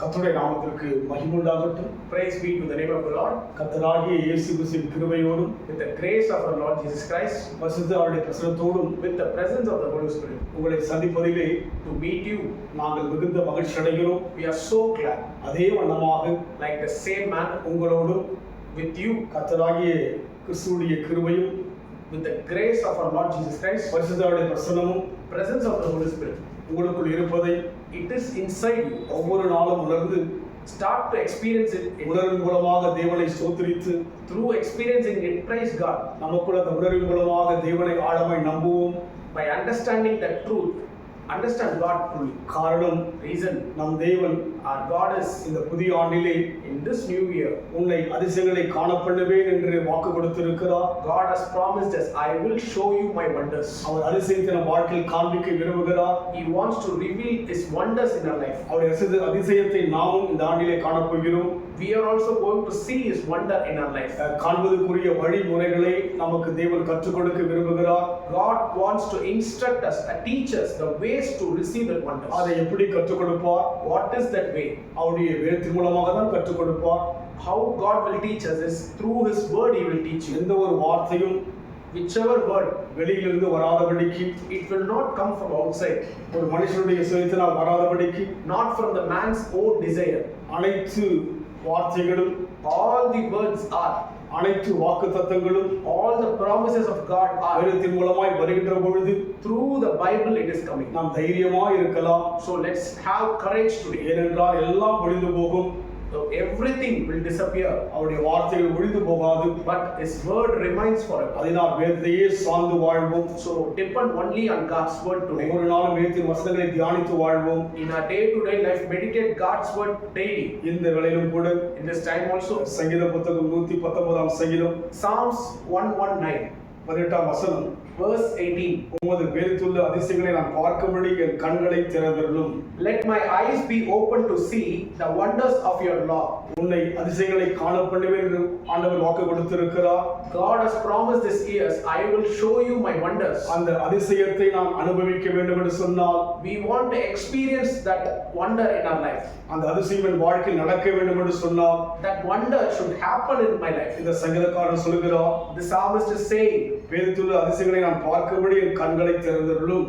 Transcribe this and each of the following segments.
கர்த்தருடைய நாமத்திற்கு மகிமை உண்டாகட்டும். Praise be to the name of the Lord. கர்த்தராகிய இயேசு கிறிஸ்துவின் கிருபையோடும் With the grace of our Lord Jesus Christ, பரிசுத்த ஆவியுடைய பிரசன்னத்தோடும் with the presence of the Holy Spirit, உங்களை சந்திப்பதிலே to meet you, நாங்கள் மிகுந்த மகிழ்ச்சி அடைகிறோம். we are so glad. அதே வண்ணமாக Like the same manner, உங்களோடும் with you, கர்த்தராகிய கிறிஸ்துவுடைய கிருபையும் with the grace of our Lord Jesus Christ, பரிசுத்த ஆவியுடைய பிரசன்னமும் presence of the Holy Spirit, உங்களுக்குள் இருப்பதை it is inside you. ஒவ்வொரு நாளும் உணர்ந்து Start to experience it உணர்வின் மூலமாக தேவனை ஸ்தோத்திரித்து through experiencing it. Praise God. நமக்குள்ள அந்த உணர்வின் மூலமாக தேவனை ஆழமாய் நம்புவோம். By understanding the truth, understand God truly. காரணம், Reason, நம் தேவன் our God is இந்த புதிய ஆண்டிலே in this new year. உன்னை அதிசயங்களை காணப்பண்ணுவேன் என்று வாக்கு கொடுத்திருக்கிறார். God has promised us, I will show you my wonders. அவர் அதிசயத்தை நம் வாழ்க்கையில் காண்பிக்க விரும்புகிறார். He wants to reveal His wonders in our life. அவருடைய அதிசயத்தை நாமும் இந்த ஆண்டிலே காணப்போகிறோம். We are also going to see His wonder in our life. காண்பதற்குரிய வழிமுறைகளை நமக்கு தேவன் கற்றுக் கொடுக்க விரும்புகிறார். God wants to instruct us, teach us the ways to receive that wonders. அதை எப்படி கற்றுக் கொடுப்பார்? What is that way? அவருடைய வேதத்தின் மூலமாக தான் கற்றுக் கொடுப்பார். How God will teach us is through His word. He will teach you. எந்த ஒரு வார்த்தையும் Whichever word, வெளியிலிருந்து வராதபடிக்கு, it will not come from outside, ஒரு மனுஷனுடைய சுயத்தினால் வராதபடிக்கு, not from the man's own desire. அனைத்து வார்த்தைகளும், All the words are, அனைத்து வாக்குத்தத்தங்களும் all the promises of God are, வேதத்தின் மூலமாய் வருகின்ற பொழுது through the Bible it is coming. நாம் தைரியமாய் இருக்கலாம். So let's have courage today. ஏனென்றால் எல்லாம் ஒழிந்து போகும். So everything will disappear, அவருடைய வார்த்தைகள் ஒழிந்து போகாது. but His word remains forever. அதனால் வேதத்தையே சார்ந்து வாழ்வோம். So depend only on God's word today. ஒவ்வொரு நாளும் வேதத்தின் வசனங்களை தியானித்து வாழ்வோம். In our day-to-day life, meditate God's word daily. இந்த வேளையிலும் கூட In this time also, சங்கீத புத்தகம் 119 சங்கீதம் Psalms 119, 18 வசனம், verse 18. உமது வேதத்துள்ள அதிசயங்களை நான் பார்க்கும்படி என் கண்களை திறந்தருளும். Let my eyes be open to see the wonders of your law. உன்னை அதிசயங்களை காணப்பண்ணுவேன் என்று ஆண்டவர் வாக்கு கொடுத்திருக்கிறார். God has promised this year, I will show you my wonders. அந்த அதிசயத்தை நாம் அனுபவிக்க வேண்டும் என்று சொன்னால், We want to experience that wonder in our life. அந்த அதிசயம் என் வாழ்க்கையில் நடக்க வேண்டும் என்று சொன்னால், That wonder should happen in my life. இந்த சங்கீதக்காரன் சொல்கிறார், The psalmist is saying, வேதத்துள்ள அதிசயங்களை நான் பார்க்கும்படி என் கண்களை திறந்தருளும்.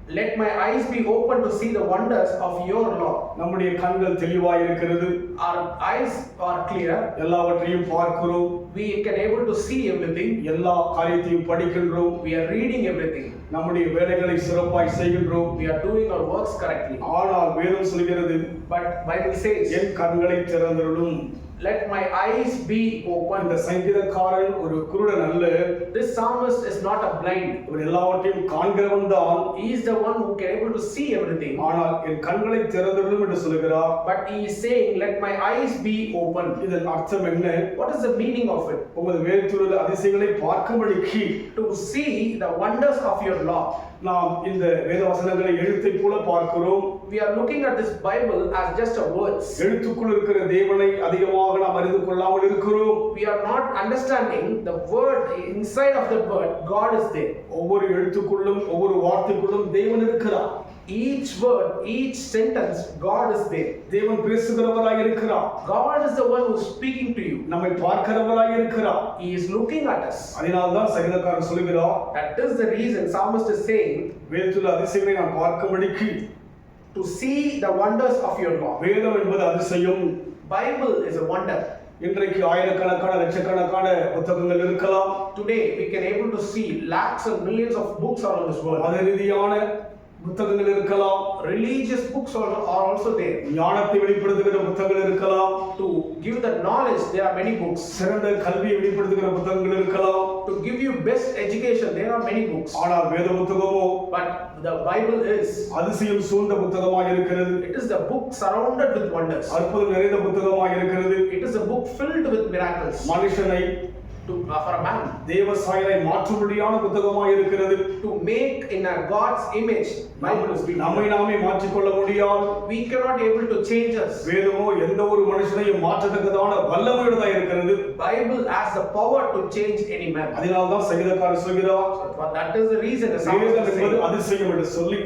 let my eyes be open to see the wonders of your law. நம்முடைய கண்கள் தெளிவாய் இருக்கிறது. Our eyes are clear. எல்லாவற்றையும் பார்க்கிறோம். We can able to see everything. எல்லா காரியத்தையும் படிக்கின்றோம். We are reading everything. நம்முடைய வேலைகளை சிறப்பாய் செய்கின்றோம். We are doing our works correctly. ஆனால் வேதம் சொல்கிறது, But Bible says, என் கண்களை திறந்தருளும். let my eyes be open. இந்த சங்கீதக்காரன் ஒரு குருடன் அல்ல. This psalmist is not a blind. இவன் எல்லாவற்றையும் காண்கிறவன் தான். He is the one who can able to see everything. ஆனால் என் கண்களை திறந்தருளும் என்று சொல்கிறார். But he is saying, let my eyes be open. இதன் அர்த்தம் என்ன? What is the meaning of it? உமது வேதத்திலுள்ள அதிசயங்களை பார்க்கும்படிக்கு, To see the wonders of your law. நாம் இந்த வேத வசனங்களை எழுத்தை போல பார்க்கிறோம். We are looking at this Bible as just a words. எழுத்துக்குள் இருக்கிற தேவனை அதிகமாக நாம் அறிந்து கொள்ளாமல் இருக்கிறோம். We are not understanding the word inside of the word. God is there. ஒவ்வொரு எழுத்துக்குள்ளும் ஒவ்வொரு வார்த்தைக்குள்ளும் தேவன் இருக்கிறார். Each word, each sentence, God is there. தேவன் பேசுகிறவராய் இருக்கிறார். God is the one who is speaking to you. நம்மை பார்க்கிறவராய் இருக்கிறார். He is looking at us. அதனால்தான் சங்கீதக்காரன் சொல்கிறார், That is the reason psalmist is saying, வேதத்துள்ள அதிசயங்களை நான் பார்க்கும்படிக்கு, to see the wonders of your law. வேதம் என்பது அதிசயம். Bible is a wonder. இன்றைக்கு ஆயிரக்கணக்கான லட்சக்கணக்கான புத்தகங்கள் இருக்கலாம். Today we can able to see lakhs and millions of books around this world. மத ரீதியான புத்தகங்கள் இருக்கலாம். Religious books are also there. ஞானத்தை வெளிப்படுத்துகிற புத்தகங்கள் இருக்கலாம். To give the knowledge, there are many books. சிறந்த கல்வியை வெளிப்படுத்துகிற புத்தகங்கள் இருக்கலாம். To give you best education, there are many books. ஆனால் வேத புத்தகமோ But the Bible is, அதிசயம் சூழ்ந்த புத்தகமாக இருக்கிறது. it is the book surrounded with wonders. அற்புதம் நிறைந்த புத்தகமாக இருக்கிறது. It is a book filled with miracles. மனுஷனை To for a man தேவ சாயலை மாற்றும்படியான புத்தகமாய் இருக்கிறது. to make in a God's image. Bible is speaking. நம்மை நாமே மாற்றிக்கொள்ள முடியாது. We cannot able to change us. வேதமோ எந்த ஒரு மனுஷனையும் மாற்றத்தக்கதான வல்லமையுள்ளதாக இருக்கிறது. Bible has the power to change any man. அதனால்தான் சங்கீதக்காரர் சொல்கிறார், So that is the reason the வேதம் psalmist என்பது says அதிசயம் என்று சொல்லி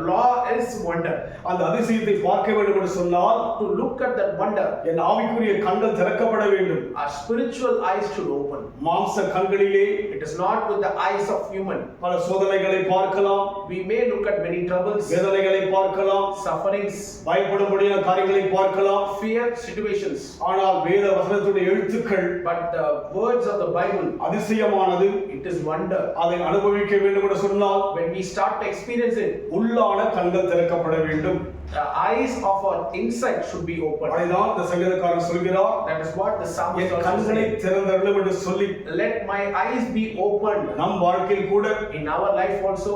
law is wonder. அந்த அதிசயத்தை பார்க்க வேண்டும் என்று சொன்னால் To look at that wonder, என் ஆவிக்குரிய கண்கள் திறக்கப்பட வேண்டும். our spiritual eyes should open. மாம்ச கண்களிலே It is not with the eyes of human. பல சோதனைகளை பார்க்கலாம், We may look at many troubles, வேதனைகளை பார்க்கலாம், sufferings, பயப்படும்படியான காரியங்களை பார்க்கலாம். fear situations. ஆனால் வேத வசனத்துடைய எழுத்துக்கள் But the words of the Bible, அதிசயமானது. it is wonder. அதை அனுபவிக்க வேண்டும் என்று சொன்னால் When we start to experience it, உள்ளான கண்கள் திறக்கப்பட வேண்டும். the eyes of our insight should be open. அதுதான் இந்த சங்கீதக்காரன் சொல்கிறார், That is what the psalmist N also கண்களை says. திறந்தருளும் என்று சொல்லி Let my eyes be opened. நம் வாழ்க்கையில் கூட In our life also,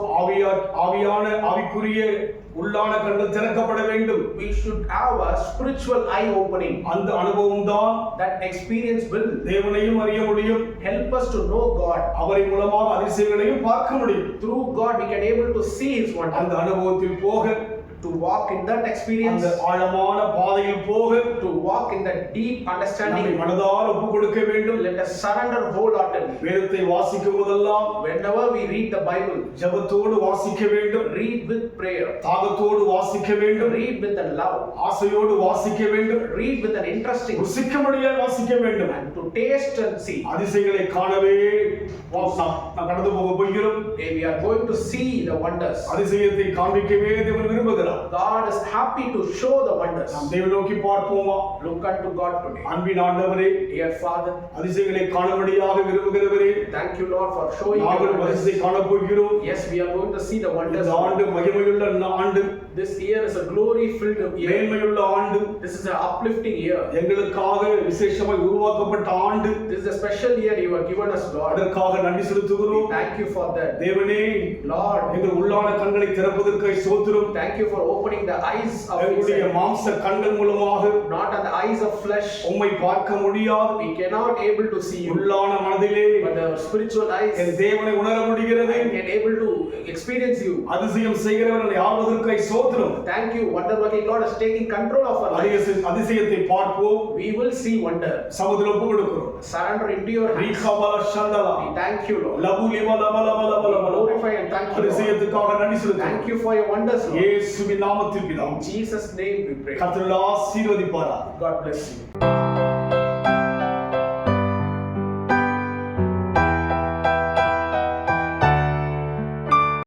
ஆவியான ஆவிக்குரிய உள்ளான கண்கள் திறக்கப்பட வேண்டும். we should have a spiritual eye opening. அந்த அனுபவம் தான் That experience will தேவனையும் அறிய முடியும், help us to know God. அவரை மூலமாக அதிசயங்களையும் பார்க்க முடியும். Through God, we can able to see His wonder. அந்த அனுபவத்தில் போக, To walk in that experience, அந்த ஆழமான பாதையில் போக to walk in that deep நம்மை understanding, மனதார ஒப்பு கொடுக்க வேண்டும். let us surrender wholeheartedly. வேதத்தை வாசிக்கும் போதெல்லாம் Whenever we read the Bible, ஜெபத்தோடு வாசிக்க வேண்டும், read with prayer, தாகத்தோடு வாசிக்க வேண்டும், read with a love, ஆசையோடு வாசிக்க வேண்டும், read with an interesting, ருசிக்கும்படியாக வாசிக்க வேண்டும். and to taste and see. அதிசயங்களை காணவே நாம் கடந்து போக போகிறோம். We are going to see the wonders. அதிசயத்தை காண்பிக்கவே தேவன் விரும்புகிறார். God is happy to show the wonders. நாம் தேவனை நோக்கி பார்ப்போமா? Look unto God today. அன்பின் ஆண்டவரே, Dear Father, அதிசயங்களை காணும்படியாக விரும்புகிறவரே, thank you Lord for showing the நாங்கள் wonders. அதிசயத்தை காண போகிறோம். Yes, we are going to see the wonders. இந்த ஆண்டு மகிமையுள்ள ஆண்டு, This year is a glory filled year. மேன்மையுள்ள ஆண்டு, This is an uplifting year. எங்களுக்காக விசேஷமாய் உருவாக்கப்பட்ட ஆண்டு. This is a special year you have given us, Lord. அதற்காக நன்றி We செலுத்துகிறோம். thank you for that. தேவனே, Lord, எங்கள் உள்ளான கண்களை திறப்பதற்காக ஸ்தோத்திரம். thank you for opening the eyes of எங்களுடைய inside. மாம்ச கண்கள் மூலமாக Not on the eyes of flesh. உம்மை பார்க்க முடியாது. We cannot able to see you. உள்ளான மனதிலே But the spiritual N eyes தேவனை உணர முடிகிறது. can able to experience you. அதிசயம் செய்கிறவனை ஆள்வதற்காக ஸ்தோத்திரம். Thank you. Wonder working God is taking control of our life. அதிசயத்தை பார்ப்போம். We will see wonder. சமுதிரம் ஒப்பு கொடுக்கிறோம். Surrender into your hands. ரீகபல சந்தலா We thank you, Lord. லபுலி We glorify and thank you, Lord. அதிசயத்துக்காக நன்றி Thank செலுத்துகிறோம். you for your wonders, Lord. இயேசுவின் நாமத்தில் பிதாவே. In Jesus' name we pray. கர்த்தர் ஆசீர்வதிப்பாராக. God bless you.